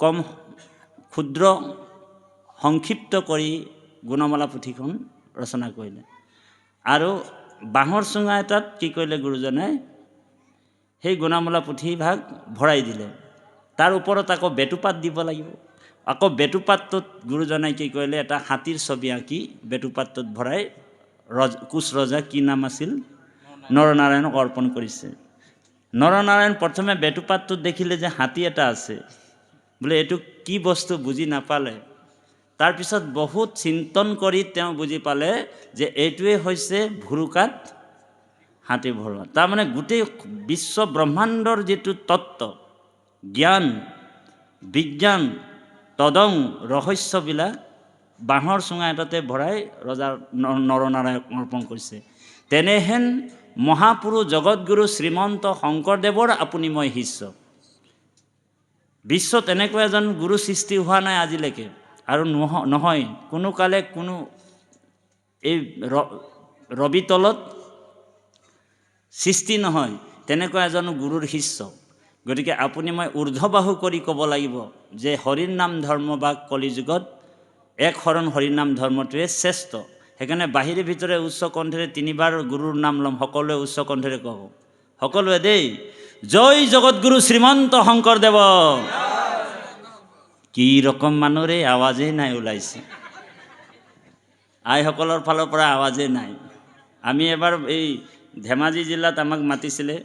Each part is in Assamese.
কম ক্ষুদ্ৰ সংক্ষিপ্ত কৰি গুণমালা পুথিখন ৰচনা কৰিলে। আৰু বাঁহৰ চুঙা এটাত কি কৰিলে গুৰুজনে, সেই গুণমালা পুথিভাগ ভৰাই দিলে। তাৰ ওপৰত আকৌ বেটুপাত দিব লাগিব। আকৌ বেটুপাতটোত গুৰুজনে কি কৰিলে, এটা হাতীৰ ছবি আঁকি বেটুপাতটোত ভৰাই কোচ ৰজা কি নাম আছিল, নৰনাৰায়ণক অৰ্পণ কৰিছে। নৰনাৰায়ণ প্ৰথমে বেটুপাতটোত দেখিলে যে হাতী এটা আছে, বোলে এইটো কি বস্তু বুজি নাপালে। তাৰপিছত বহুত চিন্তন কৰি তেওঁ বুজি পালে যে এইটোৱে হৈছে ভুৰুকাত হাতী ভৰোৱা। তাৰমানে গোটেই বিশ্ব ব্ৰহ্মাণ্ডৰ যিটো তত্ত্ব, জ্ঞান, বিজ্ঞান, তদং ৰহস্যবিলাক বাঁহৰ চুঙা এটাতে ভৰাই ৰজাৰ নৰনাৰায়ণক অৰ্পণ কৰিছে। তেনেহেন মহাপুৰুষ জগতগুৰু শ্ৰীমন্ত শংকৰদেৱৰ আপুনি মই শিষ্য। বিশ্বত এনেকুৱা এজন গুৰু সৃষ্টি হোৱা নাই আজিলৈকে, আৰু নহয় কোনো কালে কোনো এই ৰবিতলত সৃষ্টি নহয় তেনেকুৱা এজন গুৰুৰ শিষ্য। গতিকে আপুনি মই ঊৰ্ধ্ববাহু কৰি ক'ব লাগিব যে হৰিৰ নাম ধৰ্ম বা কলিযুগত এক শৰণ হৰিৰ নাম ধৰ্মটোৱে শ্ৰেষ্ঠ। সেইকাৰণে বাহিৰে ভিতৰে উচ্চ কণ্ঠেৰে 3 বাৰ গুৰুৰ নাম ল'ম, সকলোৱে উচ্চ কণ্ঠেৰে ক'ব, সকলোৱে দেই, জয় জগতগুৰু শ্ৰীমন্ত শংকৰদেৱ। কি ৰকম মানুহৰে আৱাজেই নাই ওলাইছে, আইসকলৰ ফালৰ পৰা আৱাজেই নাই। আমি এবাৰ এই ধেমাজি জিলাত আমাক মাতিছিলে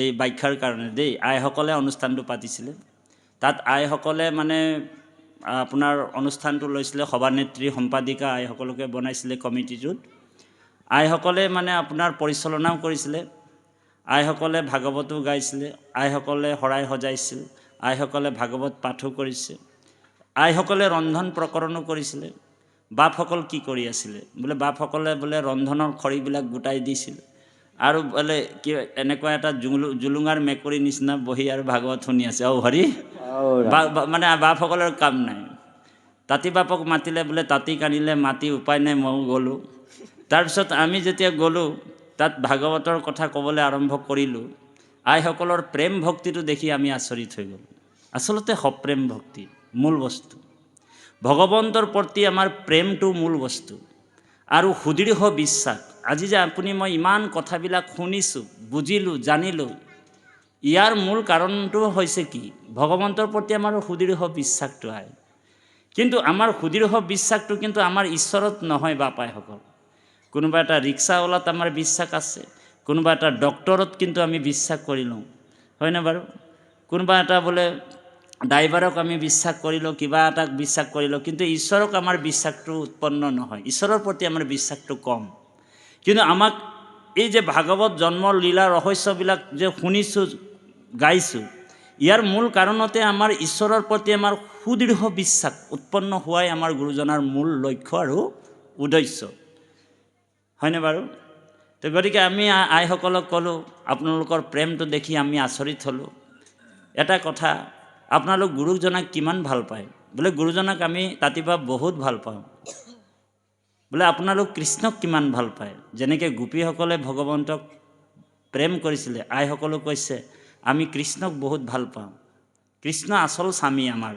এই ব্যাখ্যাৰ কাৰণে দেই, আইসকলে অনুষ্ঠানটো পাতিছিলে। তাত আইসকলে মানে আপোনাৰ অনুষ্ঠানটো লৈছিলে, সভানেত্ৰী সম্পাদিকা আইসকলকে বনাইছিলে কমিটিটোত। আইসকলে মানে আপোনাৰ পৰিচালনাও কৰিছিলে, আইসকলে ভাগৱতো গাইছিলে, আইসকলে শৰাই সজাইছিল, আইসকলে ভাগৱত পাঠো কৰিছে, আইসকলে ৰন্ধন প্ৰকৰণো কৰিছিলে। বাপসকল কি কৰি আছিলে, বোলে বাপসকলে বোলে ৰন্ধনৰ খৰিবিলাক গোটাই দিছিল, আৰু বোলে কি এনেকুৱা এটা জুলুঙাৰ মেকুৰী নিচিনা বহি আৰু ভাগৱত শুনি আছে। হৰি মানে বাপসকলৰ কাম নাই। তাঁতি বাপক মাতিলে, বোলে তাঁতি কানিলে মাতি উপায় নাই, ময়ো গ'লোঁ। তাৰপিছত আমি যেতিয়া গ'লোঁ তাত ভাগৱতৰ কথা ক'বলৈ আৰম্ভ কৰিলোঁ, আইসকলৰ প্ৰেম ভক্তিটো দেখি আমি আচৰিত হৈ গ'লোঁ। আচলতে সপ্ৰেম ভক্তি মূল বস্তু, ভগৱন্তৰ প্ৰতি আমাৰ প্ৰেমটো মূল বস্তু, আৰু সুদৃঢ় বিশ্বাস। আজি যে আপুনি মই ইমান কথাবিলাক শুনিছোঁ, বুজিলোঁ, জানিলোঁ, ইয়াৰ মূল কাৰণটো হৈছে কি, ভগৱন্তৰ প্ৰতি আমাৰ সুদৃঢ় বিশ্বাসটো আহে। কিন্তু আমাৰ সুদৃঢ় বিশ্বাসটো কিন্তু আমাৰ ঈশ্বৰত নহয় বাপাইসকল। কোনোবা এটা ৰিক্সাৱালাত আমাৰ বিশ্বাস আছে, কোনোবা এটা ডক্টৰত কিন্তু আমি বিশ্বাস কৰি লওঁ, হয়নে বাৰু? কোনোবা এটা বোলে ড্ৰাইভাৰক আমি বিশ্বাস কৰিলোঁ, কিবা এটাক বিশ্বাস কৰিলোঁ, কিন্তু ঈশ্বৰক আমাৰ বিশ্বাসটো উৎপন্ন নহয়, ঈশ্বৰৰ প্ৰতি আমাৰ বিশ্বাসটো কম। কিন্তু আমাক এই যে ভাগৱত জন্ম লীলা ৰহস্যবিলাক যে শুনিছোঁ, গাইছোঁ, ইয়াৰ মূল কাৰণতে আমাৰ ঈশ্বৰৰ প্ৰতি আমাৰ সুদৃঢ় বিশ্বাস উৎপন্ন হোৱাই আমাৰ গুৰুজনাৰ মূল লক্ষ্য আৰু উদ্দেশ্য, হয়নে বাৰু? তো গতিকে আমি আইসকলক ক'লোঁ, আপোনালোকৰ প্ৰেমটো দেখি আমি আচৰিত হ'লোঁ। এটা কথা, আপোনালোক গুৰুজনাক কিমান ভাল পায়? বোলে গুৰুজনাক আমি ৰাতিপুৱা বহুত ভাল পাওঁ। বোলে আপোনালোক কৃষ্ণক কিমান ভাল পায়? যেনেকৈ গোপীসকলে ভগৱন্তক প্ৰেম কৰিছিলে, আইসকলেও কৈছে আমি কৃষ্ণক বহুত ভাল পাওঁ। কৃষ্ণ আচল স্বামী আমাৰ,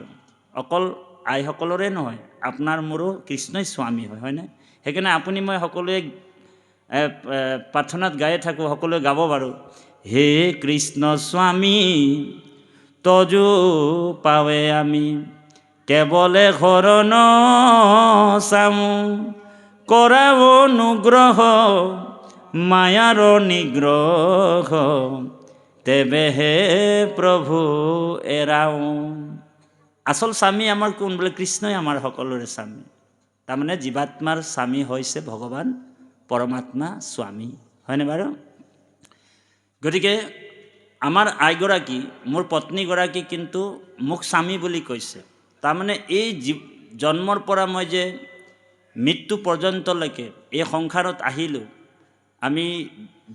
অকল আইসকলৰে নহয়, আপোনাৰ মোৰো কৃষ্ণই স্বামী হয়, হয়নে? সেইকাৰণে আপুনি মই সকলোৱে প্ৰাৰ্থনাত গায়ে থাকোঁ, সকলোৱে গাব বাৰু, হে কৃষ্ণ স্বামী তজু পাৱে আমি, কেৱলে শৰণ চামু, কৰা অনুগ্ৰহ মায়াৰ নিগ্ৰহ, তেবেহে প্ৰভু এৰাও। আচল স্বামী আমাৰ কোন? বোলে কৃষ্ণই আমাৰ সকলোৰে স্বামী। তাৰমানে জীৱাত্মাৰ স্বামী হৈছে ভগৱান পৰমাত্মা স্বামী, হয়নে বাৰু? গতিকে আমাৰ আইগৰাকী, মোৰ পত্নীগৰাকী কিন্তু মোক স্বামী বুলি কৈছে। তাৰমানে এই জন্মৰ পৰা মই যে মৃত্যু পৰ্যন্তলৈকে এই সংসাৰত আহিলোঁ, আমি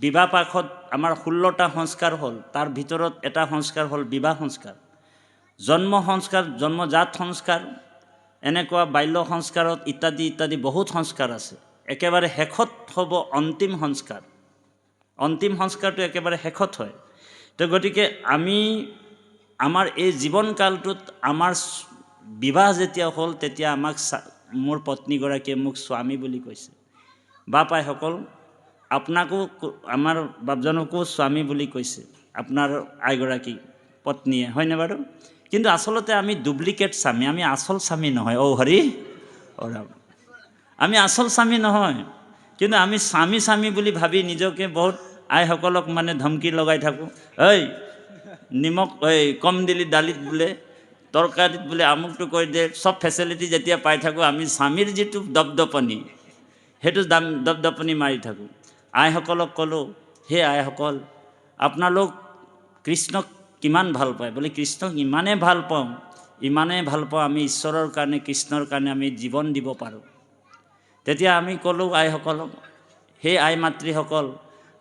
বিবাহ পাশত আমাৰ 16টা সংস্কাৰ হ'ল, তাৰ ভিতৰত এটা সংস্কাৰ হ'ল বিবাহ সংস্কাৰ, জন্ম সংস্কাৰ, জন্মজাত সংস্কাৰ, এনেকুৱা বাল্য সংস্কাৰত ইত্যাদি ইত্যাদি বহুত সংস্কাৰ আছে। একেবাৰে শেষত হ'ব অন্তিম সংস্কাৰ, অন্তিম সংস্কাৰটো একেবাৰে শেষত হয়। তো গতিকে আমি আমাৰ এই জীৱনকালটোত আমাৰ বিবাহ যেতিয়া হ'ল তেতিয়া আমাক মোৰ পত্নীগৰাকীয়ে মোক স্বামী বুলি কৈছে। বাপ আইসকল, আপোনাকো আমাৰ বাপজনকো স্বামী বুলি কৈছে আপোনাৰ আইগৰাকী পত্নীয়ে, হয়নে বাৰু? কিন্তু আচলতে আমি ডুপ্লিকেট স্বামী, আমি আচল স্বামী নহয়। অ' হৰি অ' ৰাম, আমি আচল স্বামী নহয়, কিন্তু আমি স্বামী বুলি ভাবি নিজকে বহুত আইসকলক মানে ধমকি লগাই থাকোঁ। ঐ নিমখ কম দিলি দালিত বোলে, তৰকাৰীত বোলে আমুকটো কৰি দিয়ে, চব ফেচিলিটি যেতিয়া পাই থাকোঁ, আমি স্বামীৰ যিটো দপদপনি সেইটো দপদপনি মাৰি থাকোঁ। আইসকলক ক'লোঁ, হে আইসকল, আপোনালোক কৃষ্ণক কিমান ভাল পায়? বোলে কৃষ্ণক ইমানেই ভাল পাওঁ, আমি ঈশ্বৰৰ কাৰণে, কৃষ্ণৰ কাৰণে আমি জীৱন দিব পাৰোঁ। তেতিয়া আমি ক'লোঁ আইসকলক, সেই আই মাতৃসকল,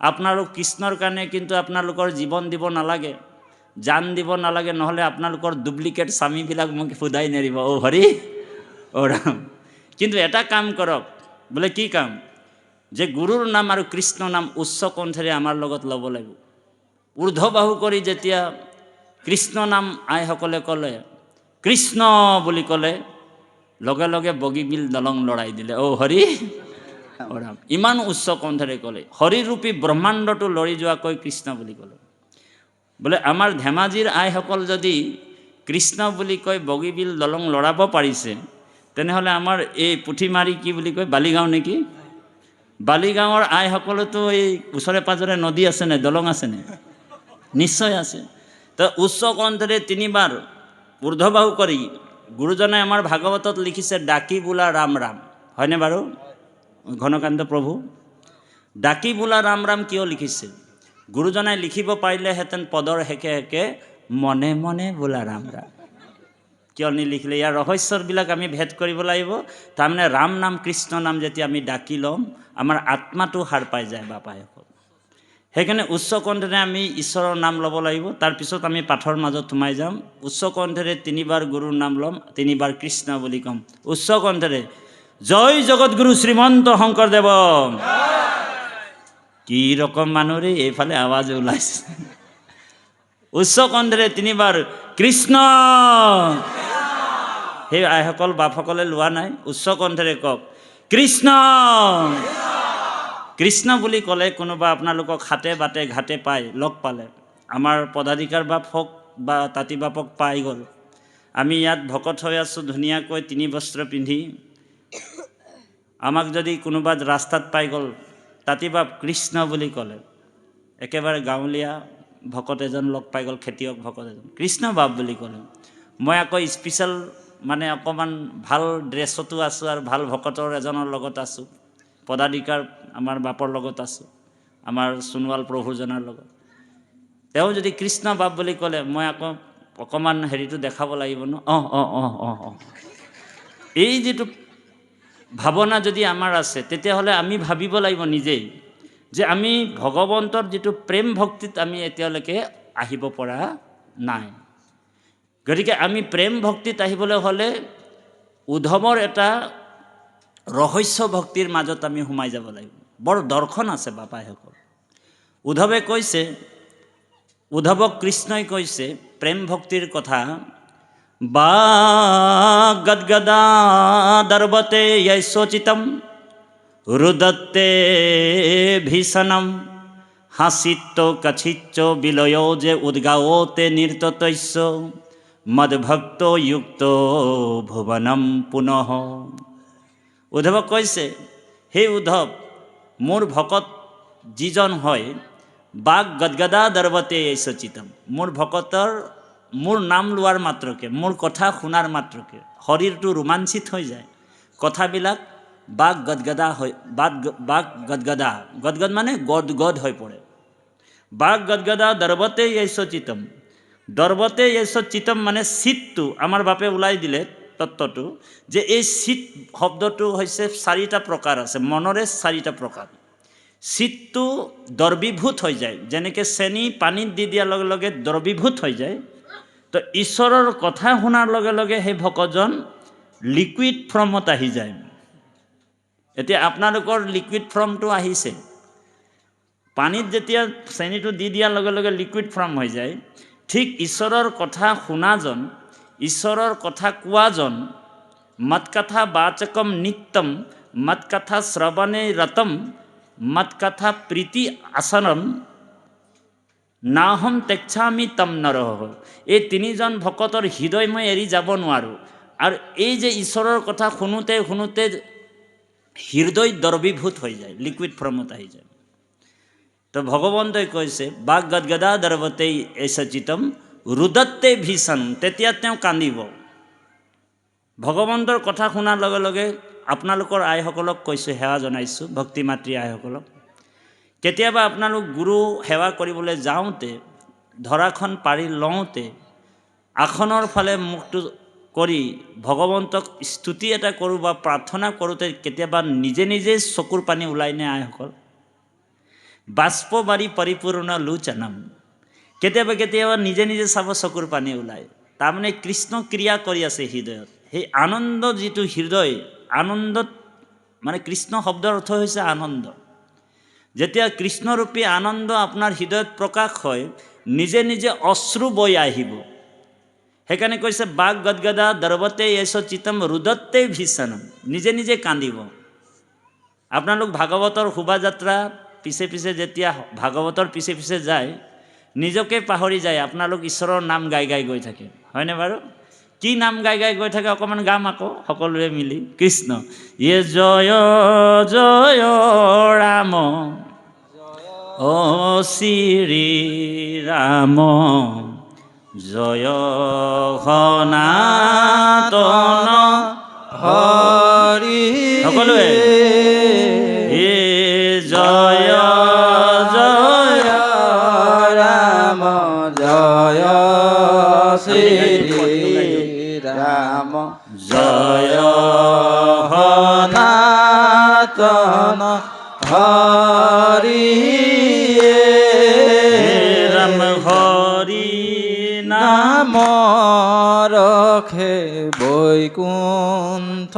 আপোনালোক কৃষ্ণৰ কাৰণে কিন্তু আপোনালোকৰ জীৱন দিব নালাগে, জান দিব নালাগে, নহ'লে আপোনালোকৰ ডুপ্লিকেট স্বামীবিলাক মোক সোধাই নেৰিব। অ' হৰি অ' ৰাম। কিন্তু এটা কাম কৰক, বোলে কি কাম? যে গুৰুৰ নাম আৰু কৃষ্ণ নাম উচ্চ কণ্ঠেৰে আমাৰ লগত ল'ব লাগিব। ঊৰ্ধ্ববাহু কৰি যেতিয়া কৃষ্ণ নাম আইসকলে ক'লে, কৃষ্ণ বুলি ক'লে, লগে লগে বগীবিল দলং লৰাই দিলে। অ' হৰি অ' ৰাম। ইমান উচ্চ কণ্ঠেৰে ক'লে, হৰিৰূপী ব্ৰহ্মাণ্ডটো লৰি যোৱাকৈ কৃষ্ণ বুলি ক'লে। বোলে আমাৰ ধেমাজিৰ আইসকল যদি কৃষ্ণ বুলি কৈ বগীবিল দলং লৰাব পাৰিছে, তেনেহ'লে আমাৰ এই পুথিমাৰি কি বুলি কয়, বালিগাঁও নেকি? বালিগাঁৱৰ আইসকলেতো এই ওচৰে পাঁজৰে নদী আছে নে, দলং আছে নে? নিশ্চয় আছে। তো উচ্চ কণ্ঠেৰে তিনিবাৰ ঊৰ্ধ্ববাহু কৰি গুৰুজনাই আমাৰ ভাগৱতত লিখিছে, ডাকি বোলা ৰাম ৰাম, হয়নে বাৰু ঘনকান্ত প্ৰভু? ডাকি বোলা ৰাম ৰাম কিয় লিখিছে? গুৰুজনাই লিখিব পাৰিলেহেঁতেন পদৰ হেকে হেকে মনে মনে বোলা ৰাম ৰাম, কিয় নিলিখিলে? ইয়াৰ ৰহস্যবিলাক আমি ভেদ কৰিব লাগিব। তাৰমানে ৰাম নাম কৃষ্ণ নাম যেতিয়া আমি ডাকি ল'ম, আমাৰ আত্মাটো সাৰ পাই যায় বাপাইসকল। সেইকাৰণে উচ্চ কণ্ঠেৰে আমি ঈশ্বৰৰ নাম ল'ব লাগিব। তাৰপিছত আমি পাঠৰ মাজত সোমাই যাম। উচ্চ কণ্ঠেৰে তিনিবাৰ গুৰুৰ নাম ল'ম, তিনিবাৰ কৃষ্ণ বুলি ক'ম। উচ্চ কণ্ঠেৰে জয় জগতগুৰু শ্ৰীমন্ত শংকৰদেৱ। কি ৰকম মানুহৰে এইফালে আৱাজ ওলাইছে। উচ্চ কণ্ঠেৰে তিনিবাৰ কৃষ্ণ। সেই আইসকল বাপসকলে লোৱা নাই, উচ্চ কণ্ঠেৰে কওক কৃষ্ণ। কৃষ্ণ বুলি ক'লে কোনোবা আপোনালোকক হাতে বাটে ঘাটে পাই লগ পালে, আমাৰ পদাধিকাৰ বাপ হওক বা তাঁতি বাপক পাই গ'ল, আমি ইয়াত ভকত হৈ আছোঁ ধুনীয়াকৈ তিনি বস্ত্ৰ পিন্ধি, আমাক যদি কোনোবা ৰাস্তাত পাই গ'ল, তাঁতি বাপ কৃষ্ণ বুলি ক'লে, একেবাৰে গাঁৱলীয়া ভকত এজন লগ পাই গ'ল, খেতিয়ক ভকত এজন, কৃষ্ণ বাপ বুলি ক'লে, মই আকৌ স্পেচিয়েল মানে অকণমান ভাল ড্ৰেছতো আছোঁ আৰু ভাল ভকতৰ এজনৰ লগত আছোঁ, পদাধিকাৰ আমাৰ বাপৰ লগত আছোঁ, আমাৰ সোণোৱাল প্ৰভুজনাৰ লগত। তেওঁ যদি কৃষ্ণ বাপ বুলি ক'লে, মই আকৌ অকণমান হেৰিটো দেখাব লাগিব ন। এই যিটো ভাৱনা যদি আমাৰ আছে, তেতিয়াহ'লে আমি ভাবিব লাগিব নিজেই যে আমি ভগৱন্তৰ যিটো প্ৰেম ভক্তিত আমি এতিয়ালৈকে আহিব পৰা নাই। গতিকে আমি প্ৰেম ভক্তিত আহিবলৈ হ'লে উদ্ধৱৰ এটা ৰহস্য ভক্তিৰ মাজত আমি সোমাই যাব লাগিব। বৰ দৰ্শন আছে বাপাইসকল। উদ্ধৱে কৈছে, উদ্ধৱক কৃষ্ণই কৈছে প্ৰেম ভক্তিৰ কথা, বা গদগদা দৰ্বতে য়ৈশোচিতম ৰুদত্তে ভীষণম হাসিত্য কছিচ্চ বিলয় যে উদ্গাওতে নিৰ্ততস্য মদভক্ত যুক্ত ভুৱনম পুনঃ। উদ্ধৱক কৈছে, হে উদ্ধৱ, মোৰ ভকত যিজন হয়, বাক গদগদা দৰ্বতে য়ৈশোচিতম, মোৰ ভকতৰ মোৰ নাম লোৱাৰ মাত্ৰকে, মোৰ কথা শুনাৰ মাত্ৰকে শৰীৰটো ৰোমাঞ্চিত হৈ যায়, কথাবিলাক বাক গদগদা হৈ বাক গদগদা, গদগদ মানে গদগদ হৈ পৰে। বাক গদগদা দৰ্বতে য়ৈশোচিতম, দৰ্বতে য়ৈশোচিতম মানে চিতটো আমাৰ বাপে ওলাই দিলে তত্ত্বটো, যে এই চিত শব্দটো হৈছে চাৰিটা প্ৰকাৰ আছে, মনৰে চাৰিটা প্ৰকাৰ। চিতটো দ্ৰৱীভূত হৈ যায়, যেনেকৈ চেনি পানীত দি দিয়াৰ লগে লগে দ্ৰৱীভূত হৈ যায়, তো ঈশ্বৰৰ কথা শুনাৰ লগে লগে সেই ভকতজন লিকুইড ফৰ্মত আহি যায়। এতিয়া আপোনালোকৰ লিকুইড ফৰ্মটো আহিছে, পানীত যেতিয়া চেনিটো দি দিয়াৰ লগে লগে লিকুইড ফৰ্ম হৈ যায়, ঠিক ঈশ্বৰৰ কথা শুনাজন ঈশ্বৰৰ কথা কোৱাজন মৎকথা বাচকম নিত্যম মৎকথা শ্ৰৱণে ৰতম মৎকথা প্ৰীতি আচৰণ নাহম তেচ্ছামি তম নৰহ। এই তিনিজন ভকতৰ হৃদয় মই এৰি যাব নোৱাৰোঁ। আৰু এই যে ঈশ্বৰৰ কথা শুনোতে শুনোতে হৃদয় দ্ৰৱীভূত হৈ যায়, লিকুইড ফৰ্মত আহি যায়। তো ভগৱন্তই কৈছে বাক গদগদা দৰৱতেই এসচিতম ৰুদত্তে ভীষণ, তেতিয়া তেওঁ কান্দিব। ভগৱন্তৰ কথা শুনাৰ লগে লগে আপোনালোকৰ আইসকলক কৈছোঁ, সেৱা জনাইছোঁ, ভক্তি মাতৃ আইসকলক, কেতিয়াবা আপোনালোক গুৰু সেৱা কৰিবলৈ যাওঁতে, ধৰাখন পাৰি লওঁতে, আসনৰ ফালে মুখটো কৰি ভগৱন্তক স্তুতি এটা কৰোঁ বা প্ৰাৰ্থনা কৰোঁতে কেতিয়াবা নিজে নিজে চকুৰ পানী ওলাইনে আইসকল? বাষ্পবাৰী পৰিপূৰ্ণ লোচনম, কেতিয়াবা কেতিয়াবা নিজে নিজে চাব চকুৰ পানী ওলায়। তাৰমানে কৃষ্ণ ক্ৰিয়া কৰি আছে হৃদয়ত। সেই আনন্দ যিটো হৃদয়, আনন্দত মানে কৃষ্ণ শব্দৰ অৰ্থ হৈছে আনন্দ। যেতিয়া কৃষ্ণৰূপী আনন্দ আপোনাৰ হৃদয়ত প্ৰকাশ হয়, নিজে নিজে অশ্ৰু বৈ আহিব। সেইকাৰণে কৈছে বাক গদগদা দৰৱতে এসচিতম ৰুদত্তে ভীষণম, নিজে নিজে কান্দিব। আপোনালোক ভাগৱতৰ শোভাযাত্ৰা পিছে পিছে যেতিয়া ভাগৱতৰ পিছে পিছে যায়, নিজকে পাহৰি যায়, আপোনালোক ঈশ্বৰৰ নাম গাই গাই গৈ থাকে, হয়নে বাৰু? কি নাম গাই গাই গৈ থাকে অকণমান গাম আকৌ সকলোৱে মিলি, কৃষ্ণ ইয়ে জয় জয় ৰাম ও শ্ৰী ৰাম জয় সনাতন হৰি, সকলোৱে হে জয় জয় ৰাম জয় শ্ৰী ৰাম জয় সনাতন হৰি ৰাম হৰি নাম নাম ৰখে বৈকুণ্ঠ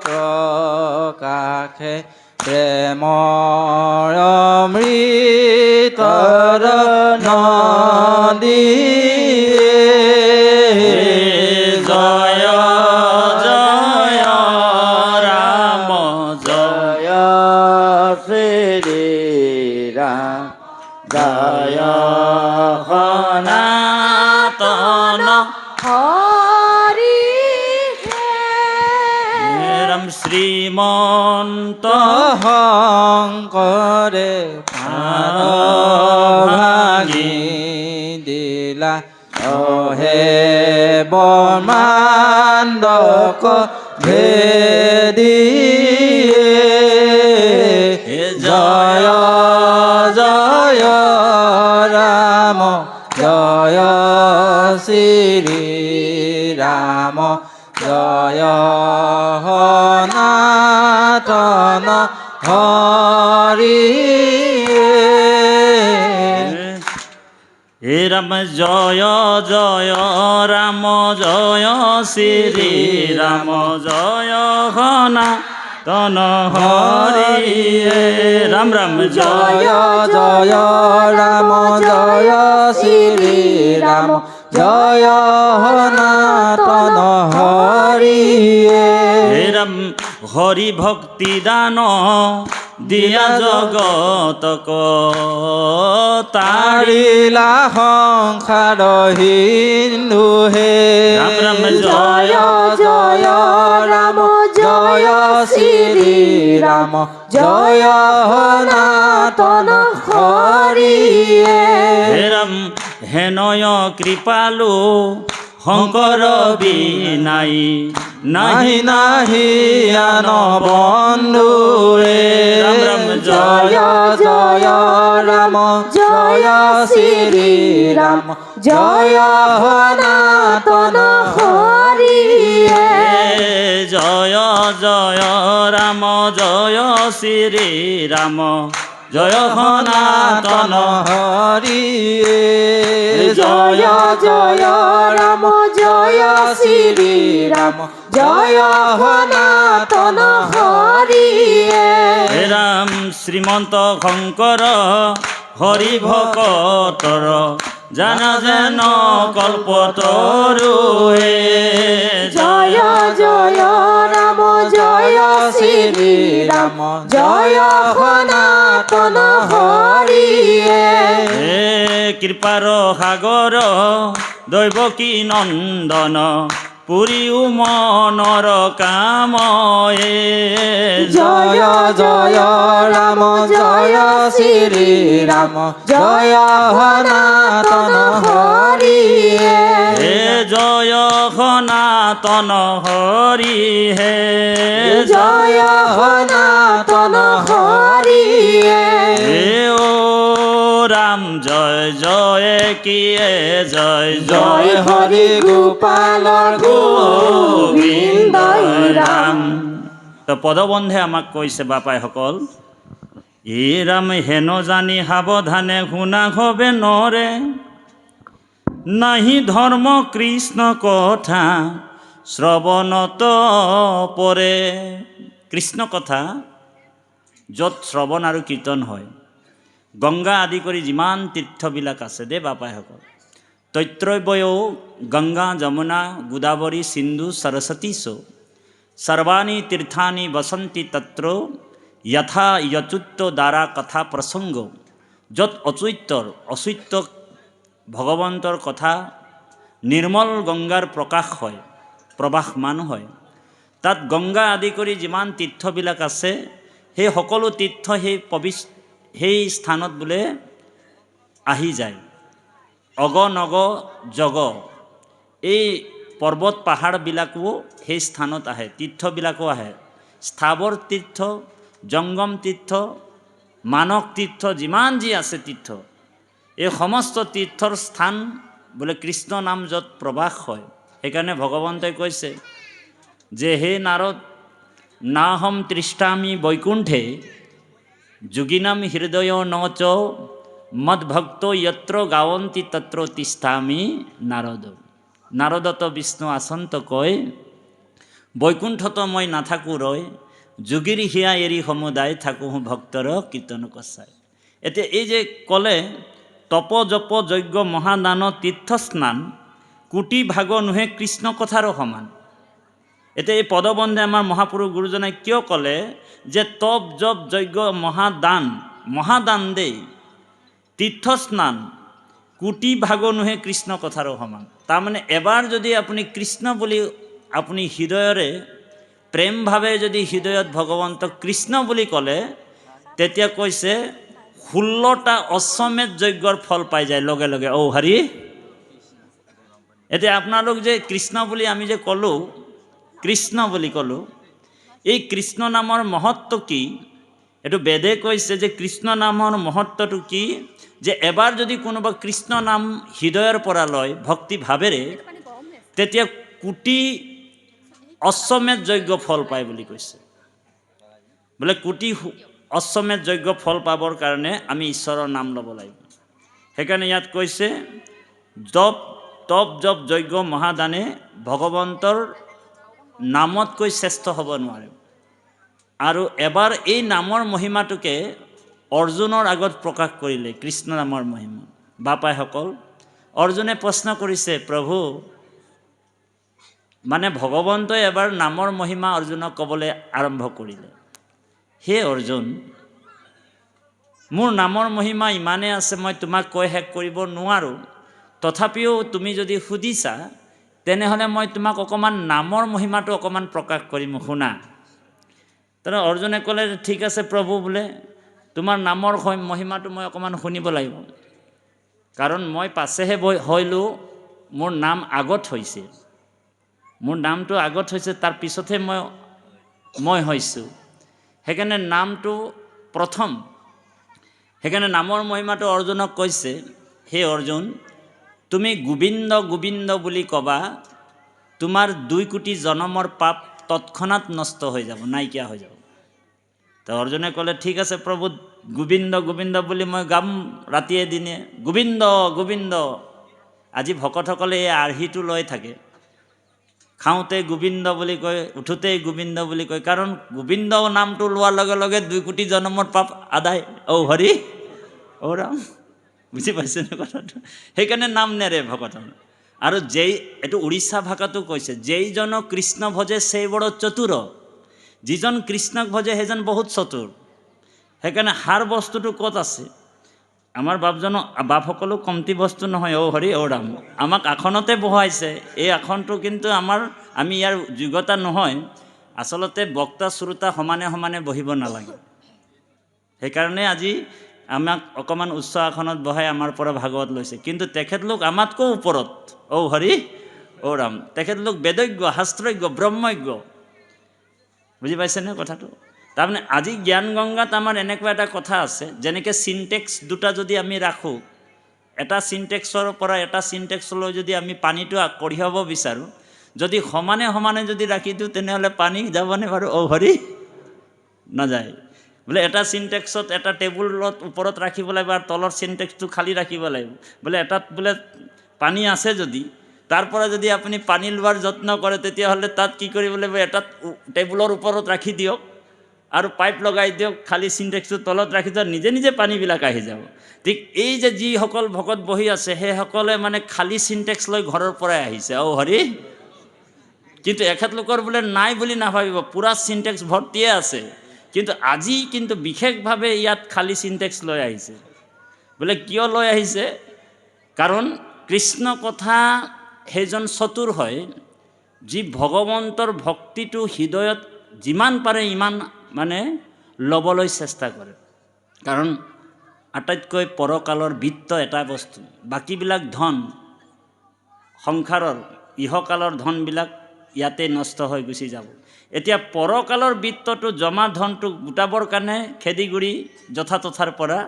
প্ৰকাশে প্ৰেমৰ অমৃতৰ নদী জয় জয় ৰাম জয় শ্ৰী ৰাম জয় সনাতন হৰি ৰাম শ্ৰীমন্ত শংকৰে ভাঙি দিলা অহে ব্ৰহ্মাণ্ডক ভেদি জয় জয় ৰাম জয় শ্ৰী ৰাম জয় সনাতন হৰি হে ৰাম জয় জয় ৰাম জয় শ্ৰী ৰাম জয় সনাতন হৰি ৰাম ৰাম জয় জয় ৰাম জয় শ্ৰী ৰাম জয় সনাতন হৰি হে ৰাম হৰি ভক্তি দান দিয়া জগতক তাৰিলা সংসাৰ হিন্দু হে ৰাম ৰাম জয় জয় ৰাম জয় শ্ৰী ৰাম জয় সনাতন হৰি হে ৰাম হেনয় কৃপালু শংকৰ বিনাই নাহি নাহি আন বন্ধু ৰাম ৰাম জয় জয় ৰাম জয় শ্ৰী ৰাম জয় সনাতন হৰি জয় জয় ৰাম জয় শ্ৰী ৰাম জয় সনাতন হৰি জয় জয় ৰাম জয় শ্ৰী ৰাম জয় সনাতন হৰি হে ৰাম শ্ৰীমন্ত শংকৰ হৰি ভকতৰ জানা যেন কল্পতৰু হে জয় জয় ৰাম জয় শ্ৰী ৰাম জয় সনাতন হৰি হে কৃপাৰ সাগৰ দৈবকী নন্দন পুৰীও মনৰ কাময়ে জয় জয় ৰাম জয় শ্ৰী ৰাম জয় সনাতন হৰি হে জয় সনাতন হৰি হে জয় সনাতন হৰি হে ও ৰাম জয় জয় কিয়ে জয় জয় হৰি গোপালৰ গোবিন্দ ৰাম। তো পদবন্ধে আমাক কৈছে বাপাইসকল, ই ৰাম হেন জানি সাৱধানে শুনা হবে নৰে, নাহি ধৰ্ম কৃষ্ণ কথা শ্ৰৱণত পৰে। কৃষ্ণ কথা য'ত শ্ৰৱণ আৰু কীৰ্তন হয়, গংগা আদি কৰি যিমান তীৰ্থবিলাক আছে দেই বাপাইসকল, তৈত্ৰবয়ো গংগা যমুনা গোদাবৰী সিন্ধু সৰস্বতী চ সৰ্বাণি তীर्थানি বসন্তি তত্ৰ যথা যচুত্য দ্বাৰা কথা প্ৰসংগ। য'ত অচুত্য ভগৱন্তৰ কথা নিৰ্মল গংগাৰ প্ৰকাশ হয়, প্ৰবাহমান হয়, তাত গংগা আদি কৰি যিমান তীৰ্থবিলাক আছে সেই সকলো তীৰ্থ সেই স্থানত বোলে আহি যায়। অগ নগ জগ এই পৰ্বত পাহাৰবিলাকো সেই স্থানত আহে, তীৰ্থবিলাকো আহে। স্থাৱৰ তীৰ্থ, জংগম তীৰ্থ, মানস তীৰ্থ, যিমান যি আছে তীৰ্থ, এই সমস্ত তীৰ্থৰ স্থান বোলে কৃষ্ণ নাম য'ত প্ৰবাস হয়। সেইকাৰণে ভগৱন্তই কৈছে যে হে নাৰদ নাহম তৃষ্ঠামি বৈকুণ্ঠে যোগিনাম হৃদয় নচ মদভক্ত যত্ৰ গাৱন্তি তত্ৰ তিষ্ঠামি নাৰদ। নাৰদত বিষ্ণু আচন্ত কয়, বৈকুণ্ঠত মই নাথাকোঁ ৰয়, যোগীৰ হিয়া এৰি সমুদায় থাকোঁ ভক্তৰ কীৰ্তন কচাই। এতিয়া এই যে ক'লে তপ জপ যজ্ঞ মহাদান তীৰ্থস্নান কোটি ভাগ নোহে কৃষ্ণ কথাৰো সমান। এতিয়া এই পদবন্ধে আমাৰ মহাপুৰুষ গুৰুজনাই কিয় ক'লে যে তপ জপ যজ্ঞ মহাদান দেই তীৰ্থস্নান কোটি ভাগ নোহে কৃষ্ণ কথাৰো সমান। তাৰমানে এবাৰ যদি আপুনি কৃষ্ণ বুলি আপুনি হৃদয়ৰে প্ৰেমভাৱে যদি হৃদয়ত ভগৱন্তক কৃষ্ণ বুলি ক'লে, তেতিয়া কৈছে 16টা অশ্বমেধ যজ্ঞৰ ফল পাই যায় লগে লগে। ঔ হৰি, এতিয়া আপোনালোক যে কৃষ্ণ বুলি আমি যে ক'লোঁ, কৃষ্ণ বুলি ক'লোঁ, এই কৃষ্ণ নামৰ মহত্ব কি? এইটো বেদে কৈছে যে কৃষ্ণ নামৰ মহত্বটো কি, যে এবাৰ যদি কোনোবা কৃষ্ণ নাম হৃদয়ৰ পৰা লয় ভক্তি ভাৱেৰে, তেতিয়া কোটি অশ্বমেধ যজ্ঞ ফল পায় বুলি কৈছে। বোলে কোটি অশ্বমেধ যজ্ঞ ফল পাবৰ কাৰণে আমি ঈশ্বৰৰ নাম ল'ব লাগিব। সেইকাৰণে ইয়াত কৈছে তপ জপ যজ্ঞ মহাদানে ভগৱন্তৰ নামতকৈ শ্ৰেষ্ঠ হ'ব নোৱাৰে। আৰু এবাৰ এই নামৰ মহিমাটোকে অৰ্জুনৰ আগত প্ৰকাশ কৰিলে, কৃষ্ণ নামৰ মহিমা। বাপাইসকল, অৰ্জুনে প্ৰশ্ন কৰিছে, প্ৰভু, মানে ভগৱন্তই এবাৰ নামৰ মহিমা অৰ্জুনক ক'বলৈ আৰম্ভ কৰিলে, হে অৰ্জুন, মোৰ নামৰ মহিমা ইমানেই আছে মই তোমাক কৈ শেষ কৰিব নোৱাৰোঁ, তথাপিও তুমি যদি সুধিছা তেনেহ'লে মই তোমাক অকণমান নামৰ মহিমাটো অকণমান প্ৰকাশ কৰিম, শুনা। তাৰপৰা অৰ্জুনে ক'লে, ঠিক আছে প্ৰভু, বোলে তোমাৰ নামৰ মহিমাটো মই অকণমান শুনিব লাগিব, কাৰণ মই পাছেহে হলোঁ, মোৰ নাম আগত হৈছে, মোৰ নামটো আগত হৈছে, তাৰ পিছতহে মই হৈছোঁ। সেইকাৰণে নামটো প্ৰথম। সেইকাৰণে নামৰ মহিমাটো অৰ্জুনক কৈছে, হে অৰ্জুন, তুমি গোবিন্দ গোবিন্দ বুলি ক'বা, তোমাৰ 2 কোটি জনমৰ পাপ তৎক্ষণাত নষ্ট হৈ যাব, নাইকিয়া হৈ যাব। তো অৰ্জুনে ক'লে, ঠিক আছে প্ৰভু, গোবিন্দ গোবিন্দ বুলি মই গাম ৰাতিয়ে দিনে, গোবিন্দ গোবিন্দ। আজি ভকতসকলে এই আৰ্হিটো লৈ থাকে, খাওঁতে গোবিন্দ বুলি কয়, উঠোতেই গোবিন্দ বুলি কয়, কাৰণ গোবিন্দ নামটো লোৱাৰ লগে লগে 2 কোটি জনমৰ পাপ আদায়। ঔ হৰি, ঔ ৰাম। বুজি পাইছেনে কথাটো? সেইকাৰণে নাম নেৰে ভকতন। আৰু যেই এইটো উৰিষ্যা ভাষাটো কৈছে, যেইজন কৃষ্ণ ভজে সেই বড় চতুৰ, যিজন কৃষ্ণক ভজে সেইজন বহুত চতুৰ। সেইকাৰণে সাৰ বস্তুটো ক'ত আছে? আমাৰ বাপসকলো কমটি বস্তু নহয়। অ' হৰি অ' ৰাম, আমাক আসনতে বহাইছে। এই আসনটো কিন্তু আমি ইয়াৰ যোগ্যতা নহয়। আচলতে বক্তা শ্ৰোতা সমানে সমানে বহিব নালাগে। সেইকাৰণে আজি আমাক অকণমান উচ্চ আসনত বহাই আমাৰ পৰা ভাগৱত লৈছে। কিন্তু তেখেতলোক আমাতকৈ ওপৰত। অ' হৰি অ' ৰাম, তেখেতলোক বেদজ্ঞ, শাস্ত্ৰজ্ঞ, ব্ৰহ্মজ্ঞ। বুজি পাইছেনে কথাটো? তাৰমানে আজি জ্ঞান গংগাত আমাৰ এনেকুৱা এটা কথা আছে, যেনেকৈ চিনটেক্স দুটা যদি আমি ৰাখোঁ, এটা চিনটেক্সৰ পৰা এটা চিনটেক্সলৈ যদি আমি পানীটো কঢ়িয়াব বিচাৰোঁ, যদি সমানে সমানে যদি ৰাখি দিওঁ, তেনেহ'লে পানী যাবনে বাৰু? অ' হৰি নাযায়। বোলে এটা চিনটেক্সত এটা টেবুলত ওপৰত ৰাখিব লাগিব আৰু তলৰ চিনটেক্সটো খালী ৰাখিব লাগিব। বোলে এটাত বোলে পানী আছে, যদি তাৰ পৰা যদি আপুনি পানী লোৱাৰ যত্ন কৰে, তেতিয়াহ'লে তাত কি কৰিব লাগিব? এটাত টেবুলৰ ওপৰত ৰাখি দিয়ক আৰু পাইপ লগাই দিয়ক, খালী চিনটেক্সটো তলত ৰাখি দিয়ক, নিজে নিজে পানীবিলাক আহি যাব। ঠিক এই যে যিসকল ভকত বহি আছে, সেইসকলে মানে খালী চিনটেক্স লৈ ঘৰৰ পৰাই আহিছে। অ' হৰি। কিন্তু এখেতলোকৰ বোলে নাই বুলি নাভাবিব, পূৰা চিনটেক্স ভৰ্তিয়ে আছে। কিন্তু আজি কিন্তু বিশেষভাৱে ইয়াত খালী চিনটেক্স লৈ আহিছে। বোলে কিয় লৈ আহিছে? কাৰণ কৃষ্ণ কথা সেইজন চতুৰ হয়, যি ভগৱন্তৰ ভক্তিটো হৃদয়ত যিমান পাৰে ইমান মানে ল'বলৈ চেষ্টা কৰে। কাৰণ আটাইতকৈ পৰকালৰ বিত্ত এটা বস্তু, বাকীবিলাক ধন সংসাৰৰ ইহকালৰ ধনবিলাক ইয়াতে নষ্ট হৈ গুচি যাব। এতিয়া পৰকালৰ বিত্তটো জমা ধনটো গোটাবৰ কাৰণে খেদিগুৰি যথাতথাৰ পৰা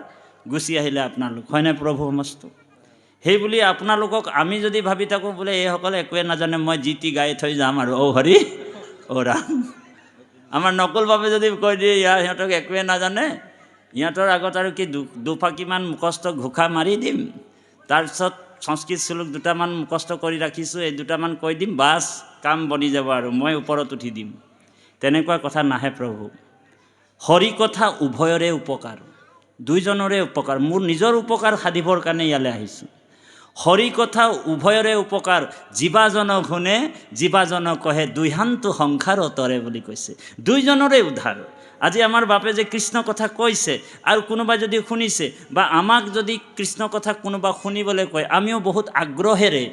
গুচি আহিলে আপোনালোক, হয়নে প্ৰভু সমস্ত? সেইবুলি আপোনালোকক আমি যদি ভাবি থাকোঁ বোলে এইসকলে একোৱে নাজানে, মই যি টি গাই থৈ যাম আৰু অ' হৰি অ' ৰাম। আমাৰ নকুল বাবে যদি কৈ দিয়ে সিহঁতক একোৱে নাজানে, সিহঁতৰ আগত আৰু কি দুফাকিমান মুখস্থ ঘোষা মাৰি দিম, তাৰপিছত সংস্কৃত শ্লোক দুটামান মুখস্থ কৰি ৰাখিছোঁ, এই দুটামান কৈ দিম, বাছ কাম বনি যাব আৰু মই ওপৰত উঠি দিম। তেনেকুৱা কথা নাহে প্ৰভু। হৰি কথা উভয়ৰে উপকাৰ, দুইজনৰে উপকাৰ। মোৰ নিজৰ উপকাৰ সাধিবৰ কাৰণে ইয়ালৈ আহিছোঁ। হৰি কথা উভয়ৰে উপকাৰ, জীৱাজনক শুনে জীৱাজনক কহে, দুইহান্তু সংসাৰ তৰে বুলি কৈছে। দুইজনৰে উদ্ধাৰ। আজি আমাৰ বাপে যে কৃষ্ণ কথা কৈছে, আৰু কোনোবাই যদি শুনিছে, বা আমাক যদি কৃষ্ণ কথা কোনোবা শুনিবলৈ কয়, আমিও বহুত আগ্ৰহেৰে,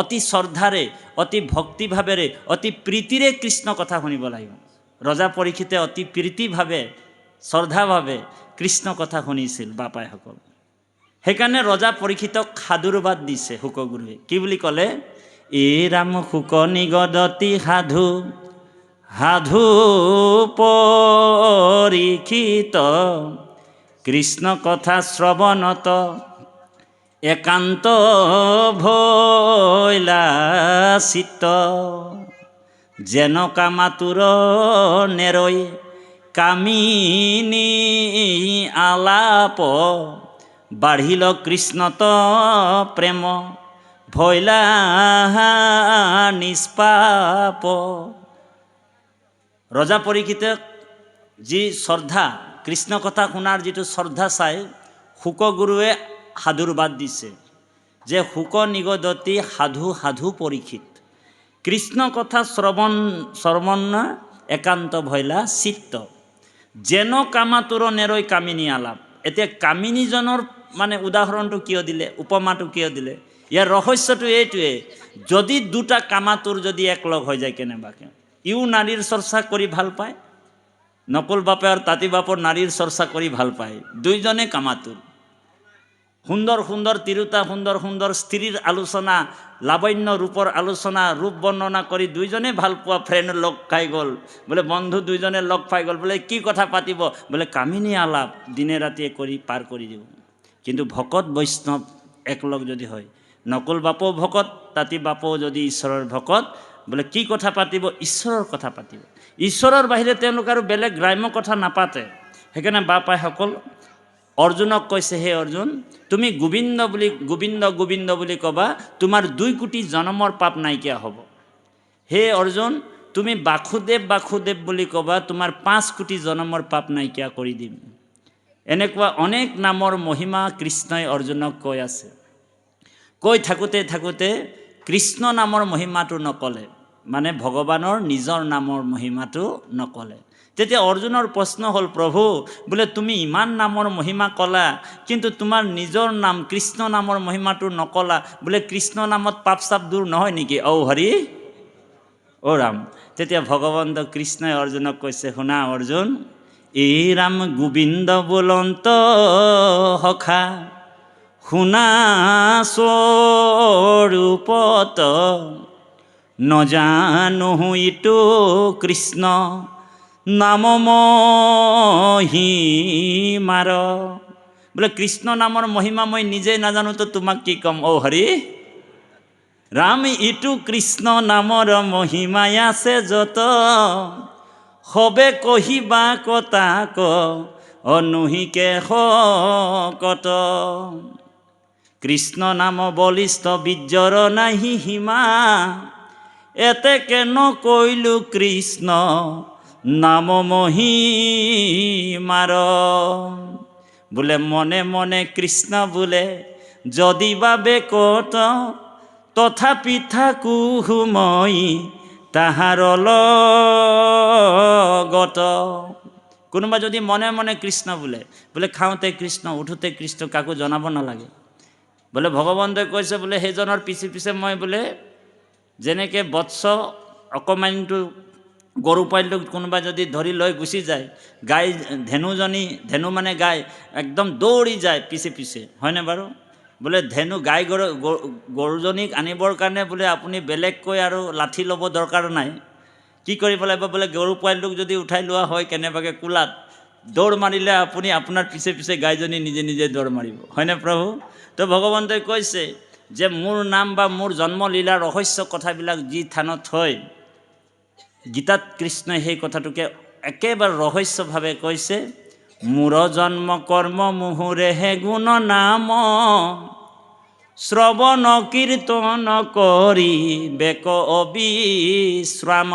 অতি শ্ৰদ্ধাৰে, অতি ভক্তিভাৱেৰে, অতি প্ৰীতিৰে কৃষ্ণ কথা শুনিব লাগিব। ৰজা পৰীক্ষিতে অতি প্ৰীতিভাৱে, শ্ৰদ্ধাভাৱে কৃষ্ণ কথা শুনিছিল বাপাইসকল। সেইকাৰণে ৰজা পৰীক্ষিতক সাধুৰ বাদ দিছে শুকগুৰুৱে। কি বুলি ক'লে? এই ৰাম শুক নিগদতি সাধু, সাধু পৰীক্ষিত, কৃষ্ণ কথা শ্ৰৱণত একান্ত ভৈলা চিত্ত, যেন কামাতুৰ নেৰৈ কামিনী আলাপ, বাঢ়িল কৃষ্ণত প্ৰেম ভৈলা নিষ্পাপ। ৰজা পৰীক্ষিতক যি শ্ৰদ্ধা, কৃষ্ণ কথা শুনাৰ যিটো শ্ৰদ্ধা চাই শুকগুৰুৱে সাধুৰ বাদ দিছে, যে শুক নিগদতি সাধু, সাধু পৰীক্ষিত, কৃষ্ণ কথা শ্ৰৱণ একান্ত ভৈলা চিত্ত, যেন কামাতুৰ নেৰৈ কামিনী আলাপ। এতিয়া কামিনীজনৰ মানে উদাহৰণটো কিয় দিলে, উপমাটো কিয় দিলে? ইয়াৰ ৰহস্যটো এইটোৱে, যদি দুটা কামাতুৰ যদি একলগ হৈ যায় কেনেবাকৈ, ইও নাৰীৰ চৰ্চা কৰি ভাল পায়, নকুল বাপে আৰু তাঁতী বাপৰ নাৰীৰ চৰ্চা কৰি ভাল পায়, দুইজনে কামাতুৰ। সুন্দৰ সুন্দৰ তিৰোতা, সুন্দৰ সুন্দৰ স্ত্ৰীৰ আলোচনা, লাৱণ্য ৰূপৰ আলোচনা, ৰূপ বৰ্ণনা কৰি দুইজনে ভাল পোৱা ফ্ৰেণ্ড লগ খাই গ'ল, বোলে বন্ধু দুইজনে লগ পাই গ'ল, বোলে কি কথা পাতিব, বোলে কামিনী আলাপ দিনে ৰাতিয়ে কৰি পাৰ কৰি দিব। কিন্তু ভকত বৈষ্ণৱ একলগ যদি হয়, নকুল বাপও ভকত, তাঁতী বাপও যদি ঈশ্বৰৰ ভকত, বোলে কি কথা পাতিব? ঈশ্বৰৰ কথা পাতিব। ঈশ্বৰৰ বাহিৰে তেওঁলোক আৰু বেলেগ গ্ৰাম্য কথা নাপাতে। সেইকাৰণে বাপাইসকল অৰ্জুনক কৈছে, হে অৰ্জুন, তুমি গোবিন্দ গোবিন্দ বুলি ক'বা, তোমাৰ 2 কোটি জন্মৰ পাপ নাইকিয়া হ'ব। হে অৰ্জুন, তুমি বাসুদেৱ বুলি ক'বা, তোমাৰ 5 কোটি জন্মৰ পাপ নাইকিয়া কৰি দিম। এনেকুৱা অনেক নামৰ মহিমা কৃষ্ণই অৰ্জুনক কৈ আছে। কৈ থাকোঁতে থাকোঁতে কৃষ্ণ নামৰ মহিমাটো নকলে, মানে ভগৱানৰ নিজৰ নামৰ মহিমাটো নকলে। তেতিয়া অৰ্জুনৰ প্ৰশ্ন হ'ল, প্ৰভু বোলে তুমি ইমান নামৰ মহিমা ক'লা, কিন্তু তোমাৰ নিজৰ নাম কৃষ্ণ নামৰ মহিমাটো নকলা, বোলে কৃষ্ণ নামত পাপ চাপ দূৰ নহয় নেকি? ঔ হৰি অ' ৰাম। তেতিয়া ভগৱন্ত কৃষ্ণই অৰ্জুনক কৈছে, শুনা অৰ্জুন, এই ৰাম গোবিন্দ বোলন্ত সখা শুনা স্বৰূপত নজানো ইটো কৃষ্ণ নাম মহিমাৰ। বোলে কৃষ্ণ নামৰ মহিমা মই নিজেই নাজানো, তো তোমাক কি ক'ম? অ' হৰি ৰাম, ইটো কৃষ্ণ নামৰ মহিমাই আছে যত, সবে কহিবা কতাক অনুহিকে শকত। কৃষ্ণ নাম বলিষ্ঠ বীৰ্যৰ নাহি সীমা, এতে কেন কৈলো কৃষ্ণ নাম মহিমাৰ। বোলে মনে মনে কৃষ্ণ বোলে যদি বাবে কত, তথাপি থাকো মই তাহাৰ লগত। কোনোবা যদি মনে মনে কৃষ্ণ বোলে, বোলে খাওঁতে কৃষ্ণ, উঠোতে কৃষ্ণ, কাকো জনাব নালাগে। বোলে ভগৱন্তই কৈছে, বোলে সেইজনৰ পিছে পিছে মই বোলে যেনেকৈ বৎস অকণমানিটো গৰু পোৱালিটোক কোনোবা যদি ধৰি লৈ গুচি যায়, গাই ধেনুজনী, ধেনু মানে গাই, একদম দৌৰি যায় পিছে পিছে, হয়নে বাৰু? বোলে ধেনু গাই গৰুজনীক আনিবৰ কাৰণে বোলে আপুনি বেলেগকৈ আৰু লাঠি ল'ব দৰকাৰ নাই। কি কৰিব লাগিব? বোলে গৰু পোৱালিটোক যদি উঠাই লোৱা হয় কেনেবাকৈ কোলাত, দৌৰ মাৰিলে আপুনি আপোনাৰ পিছে পিছে গাইজনী নিজে নিজে দৌৰ মাৰিব, হয়নে প্ৰভু? তো ভগৱন্তই কৈছে যে মোৰ নাম বা মোৰ জন্মলীলাৰ ৰহস্য কথাবিলাক যি থানত হয়, গীতাত কৃষ্ণই সেই কথাটোকে একেবাৰে ৰহস্যভাৱে কৈছে। মোৰ জন্ম কৰ্ম মুহুৰেহে গুণ নাম, শ্ৰৱণ কীৰ্তন কৰি বেক অবিশ্ৰাম।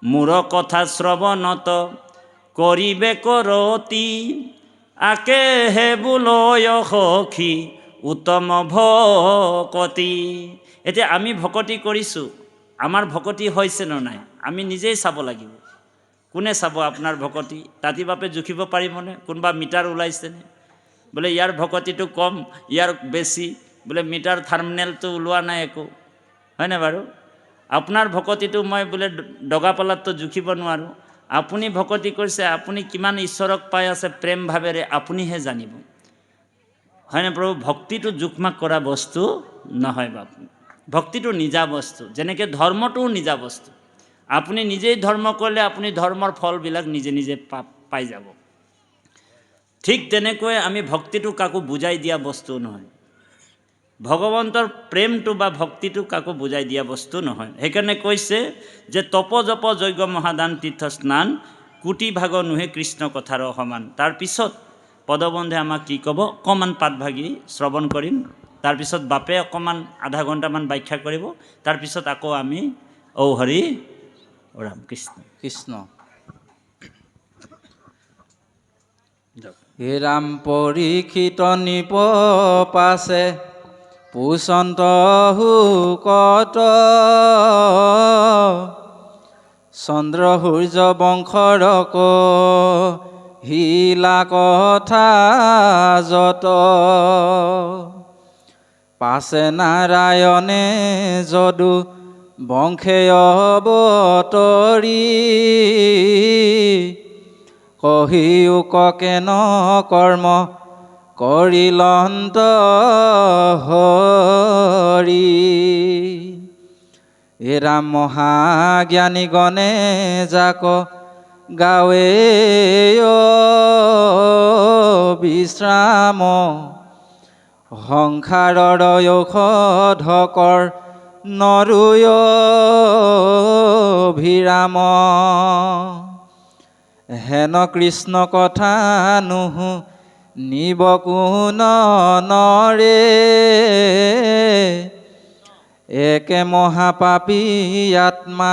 মোৰ কথা শ্ৰৱণত কৰিবে কৰতি, আকেহে বোলয় সখী উত্তম ভকতি। এতিয়া আমি ভকতি কৰিছোঁ, আমাৰ ভকতি হৈছে নে নাই আমি নিজেই চাব লাগিব। কোনে চাব আপোনাৰ ভকতি? তাঁতি বাপে জুখিব পাৰিবনে? কোনোবা মিটাৰ ওলাইছেনে? বোলে ইয়াৰ ভকতিটো কম, ইয়াৰ বেছি, বোলে মিটাৰ থাৰ্মিনেলটো ওলোৱা নাই একো, হয়নে বাৰু? আপোনাৰ ভকতিটো মই বোলে দগাপালাতটো জুখিব নোৱাৰোঁ। আপুনি ভকতি কৰিছে, আপুনি কিমান ঈশ্বৰক পাই আছে প্ৰেম ভাৱেৰে, আপুনিহে জানিব, হয়নে প্ৰভু? ভক্তিটো জোখমাখ কৰা বস্তু নহয় বাপ, ভক্তিটো নিজা বস্তু। যেনেকৈ ধৰ্মটোও নিজা বস্তু, আপুনি নিজেই ধৰ্ম কৰিলে আপুনি ধৰ্মৰ ফলবিলাক নিজে নিজে পাই যাব। ঠিক তেনেকৈ আমি ভক্তিটো কাকো বুজাই দিয়া বস্তু নহয়, ভগৱন্তৰ প্ৰেমটো বা ভক্তিটো কাকো বুজাই দিয়া বস্তু নহয়। সেইকাৰণে কৈছে যে তপ জপ যজ্ঞ মহাদান তীৰ্থ স্নান, কোটি ভাগ নোহে কৃষ্ণ কথাৰ সমান। তাৰপিছত পদবন্ধে আমাক কি ক'ব অকণমান পাঠভাগি শ্ৰৱণ কৰিম, তাৰপিছত বাপে অকণমান আধা ঘণ্টামান ব্যাখ্যা কৰিব, তাৰপিছত আকৌ আমি ঔ হৰি ৰাম কৃষ্ণ কৃষ্ণ। হে ৰাম পৰীক্ষিত নিপ পাছে পুচন্ত হুকত, চন্দ্ৰ সূৰ্য বংশৰক হিলা কথা যত, পাছে নাৰায়ণে যদু বংশে অৱতৰি, কহিও কেন কৰ্ম কৰিলন্ত হৰি। হে ৰাম মহাজ্ঞানী গণে যাক গাৱে বিশ্ৰাম, সংসাৰৰ ঔষধকৰ নৰুয় অভিৰাম। হেন কৃষ্ণ কথা নুহু নিব কোন নৰে, একে মহাপাপী আত্মা